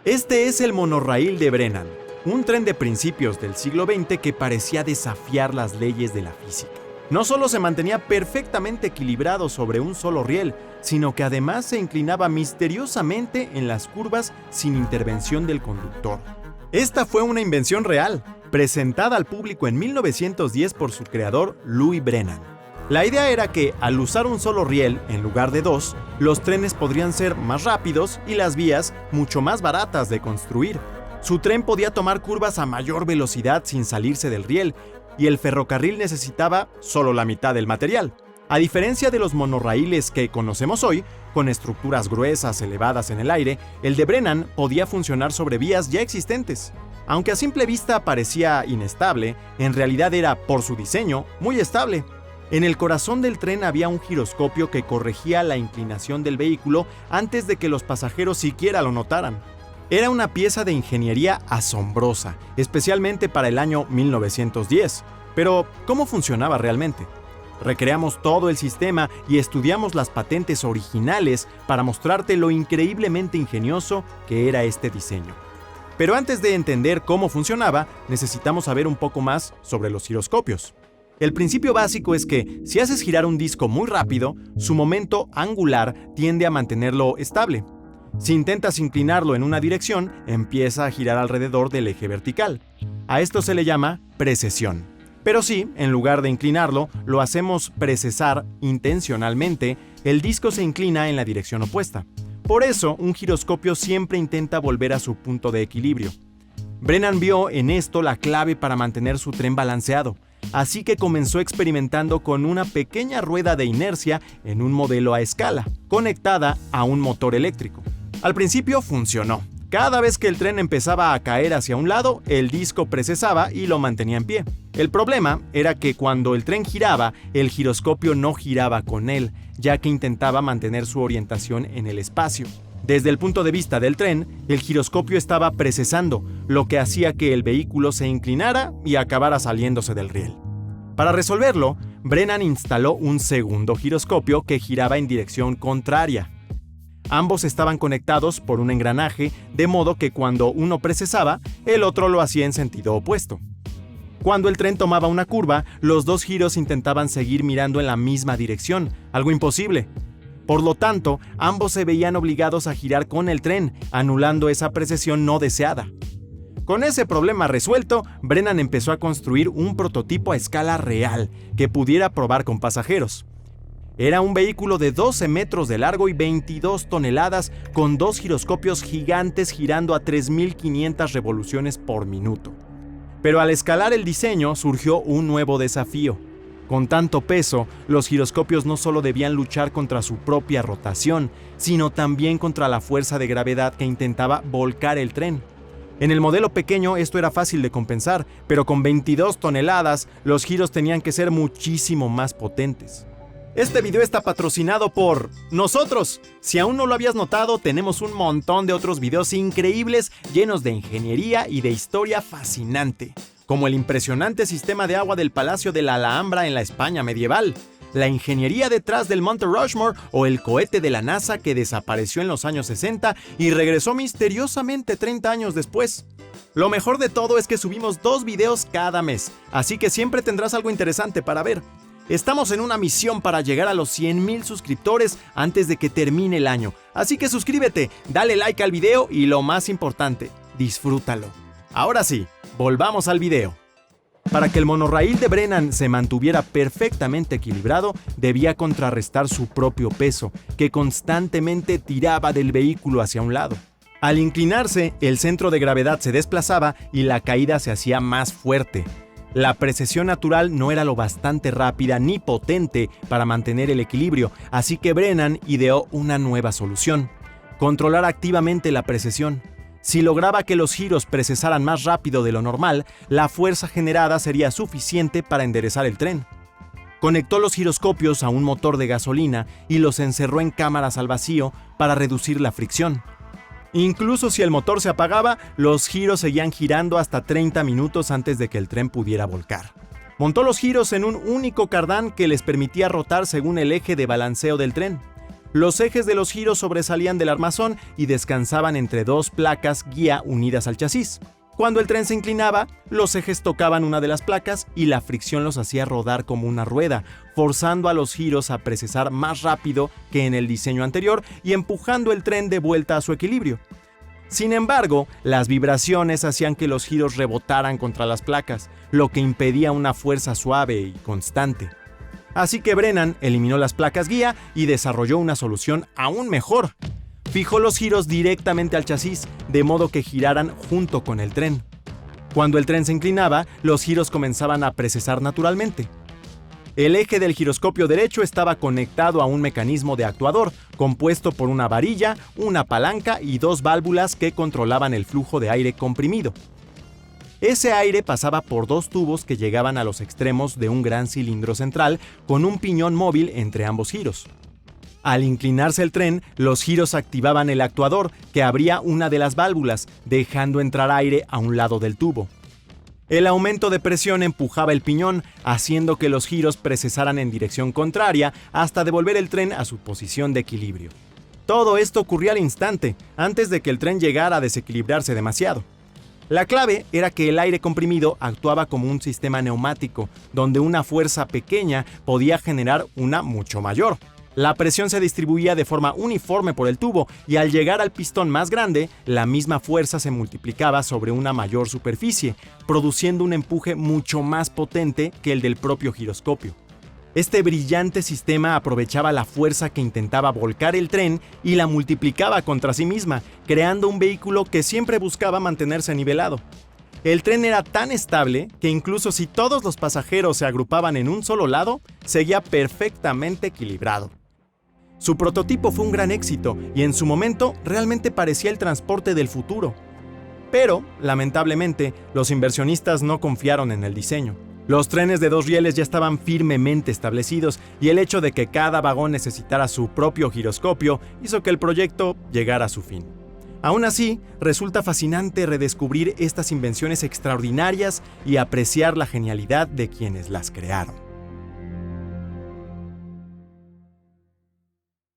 Este es el monorraíl de Brennan, un tren de principios del siglo XX que parecía desafiar las leyes de la física. No solo se mantenía perfectamente equilibrado sobre un solo riel, sino que además se inclinaba misteriosamente en las curvas sin intervención del conductor. Esta fue una invención real, presentada al público en 1910 por su creador, Louis Brennan. La idea era que, al usar un solo riel en lugar de dos, los trenes podrían ser más rápidos y las vías mucho más baratas de construir. Su tren podía tomar curvas a mayor velocidad sin salirse del riel, y el ferrocarril necesitaba solo la mitad del material. A diferencia de los monorraíles que conocemos hoy, con estructuras gruesas elevadas en el aire, el de Brennan podía funcionar sobre vías ya existentes. Aunque a simple vista parecía inestable, en realidad era, por su diseño, muy estable. En el corazón del tren había un giroscopio que corregía la inclinación del vehículo antes de que los pasajeros siquiera lo notaran. Era una pieza de ingeniería asombrosa, especialmente para el año 1910. Pero, ¿cómo funcionaba realmente? Recreamos todo el sistema y estudiamos las patentes originales para mostrarte lo increíblemente ingenioso que era este diseño. Pero antes de entender cómo funcionaba, necesitamos saber un poco más sobre los giroscopios. El principio básico es que, si haces girar un disco muy rápido, su momento angular tiende a mantenerlo estable. Si intentas inclinarlo en una dirección, empieza a girar alrededor del eje vertical. A esto se le llama precesión. Pero si, en lugar de inclinarlo, lo hacemos precesar intencionalmente, el disco se inclina en la dirección opuesta. Por eso, un giroscopio siempre intenta volver a su punto de equilibrio. Brennan vio en esto la clave para mantener su tren balanceado, así que comenzó experimentando con una pequeña rueda de inercia en un modelo a escala, conectada a un motor eléctrico. Al principio funcionó. Cada vez que el tren empezaba a caer hacia un lado, el disco precesaba y lo mantenía en pie. El problema era que cuando el tren giraba, el giroscopio no giraba con él, ya que intentaba mantener su orientación en el espacio. Desde el punto de vista del tren, el giroscopio estaba precesando, lo que hacía que el vehículo se inclinara y acabara saliéndose del riel. Para resolverlo, Brennan instaló un segundo giroscopio que giraba en dirección contraria. Ambos estaban conectados por un engranaje, de modo que cuando uno precesaba, el otro lo hacía en sentido opuesto. Cuando el tren tomaba una curva, los dos giros intentaban seguir mirando en la misma dirección, algo imposible. Por lo tanto, ambos se veían obligados a girar con el tren, anulando esa precesión no deseada. Con ese problema resuelto, Brennan empezó a construir un prototipo a escala real que pudiera probar con pasajeros. Era un vehículo de 12 metros de largo y 22 toneladas con dos giroscopios gigantes girando a 3.500 revoluciones por minuto. Pero al escalar el diseño surgió un nuevo desafío. Con tanto peso, los giroscopios no solo debían luchar contra su propia rotación, sino también contra la fuerza de gravedad que intentaba volcar el tren. En el modelo pequeño esto era fácil de compensar, pero con 22 toneladas, los giros tenían que ser muchísimo más potentes. Este video está patrocinado por nosotros. Si aún no lo habías notado, tenemos un montón de otros videos increíbles llenos de ingeniería y de historia fascinante, como el impresionante sistema de agua del Palacio de la Alhambra en la España medieval, la ingeniería detrás del Monte Rushmore o el cohete de la NASA que desapareció en los años 60 y regresó misteriosamente 30 años después. Lo mejor de todo es que subimos 2 videos cada mes, así que siempre tendrás algo interesante para ver. Estamos en una misión para llegar a los 100,000 suscriptores antes de que termine el año, así que suscríbete, dale like al video y lo más importante, disfrútalo. Ahora sí, volvamos al video. Para que el monorraíl de Brennan se mantuviera perfectamente equilibrado, debía contrarrestar su propio peso, que constantemente tiraba del vehículo hacia un lado. Al inclinarse, el centro de gravedad se desplazaba y la caída se hacía más fuerte. La precesión natural no era lo bastante rápida ni potente para mantener el equilibrio, así que Brennan ideó una nueva solución: controlar activamente la precesión. Si lograba que los giros precesaran más rápido de lo normal, la fuerza generada sería suficiente para enderezar el tren. Conectó los giroscopios a un motor de gasolina y los encerró en cámaras al vacío para reducir la fricción. Incluso si el motor se apagaba, los giros seguían girando hasta 30 minutos antes de que el tren pudiera volcar. Montó los giros en un único cardán que les permitía rotar según el eje de balanceo del tren. Los ejes de los giros sobresalían del armazón y descansaban entre dos placas guía unidas al chasis. Cuando el tren se inclinaba, los ejes tocaban una de las placas y la fricción los hacía rodar como una rueda, forzando a los giros a precesar más rápido que en el diseño anterior y empujando el tren de vuelta a su equilibrio. Sin embargo, las vibraciones hacían que los giros rebotaran contra las placas, lo que impedía una fuerza suave y constante. Así que Brennan eliminó las placas guía y desarrolló una solución aún mejor. Fijó los giros directamente al chasis, de modo que giraran junto con el tren. Cuando el tren se inclinaba, los giros comenzaban a precesar naturalmente. El eje del giroscopio derecho estaba conectado a un mecanismo de actuador, compuesto por una varilla, una palanca y dos válvulas que controlaban el flujo de aire comprimido. Ese aire pasaba por dos tubos que llegaban a los extremos de un gran cilindro central con un piñón móvil entre ambos giros. Al inclinarse el tren, los giros activaban el actuador, que abría una de las válvulas, dejando entrar aire a un lado del tubo. El aumento de presión empujaba el piñón, haciendo que los giros precesaran en dirección contraria hasta devolver el tren a su posición de equilibrio. Todo esto ocurría al instante, antes de que el tren llegara a desequilibrarse demasiado. La clave era que el aire comprimido actuaba como un sistema neumático, donde una fuerza pequeña podía generar una mucho mayor. La presión se distribuía de forma uniforme por el tubo y al llegar al pistón más grande, la misma fuerza se multiplicaba sobre una mayor superficie, produciendo un empuje mucho más potente que el del propio giroscopio. Este brillante sistema aprovechaba la fuerza que intentaba volcar el tren y la multiplicaba contra sí misma, creando un vehículo que siempre buscaba mantenerse nivelado. El tren era tan estable que incluso si todos los pasajeros se agrupaban en un solo lado, seguía perfectamente equilibrado. Su prototipo fue un gran éxito y en su momento realmente parecía el transporte del futuro. Pero, lamentablemente, los inversionistas no confiaron en el diseño. Los trenes de dos rieles ya estaban firmemente establecidos y el hecho de que cada vagón necesitara su propio giroscopio hizo que el proyecto llegara a su fin. Aún así, resulta fascinante redescubrir estas invenciones extraordinarias y apreciar la genialidad de quienes las crearon.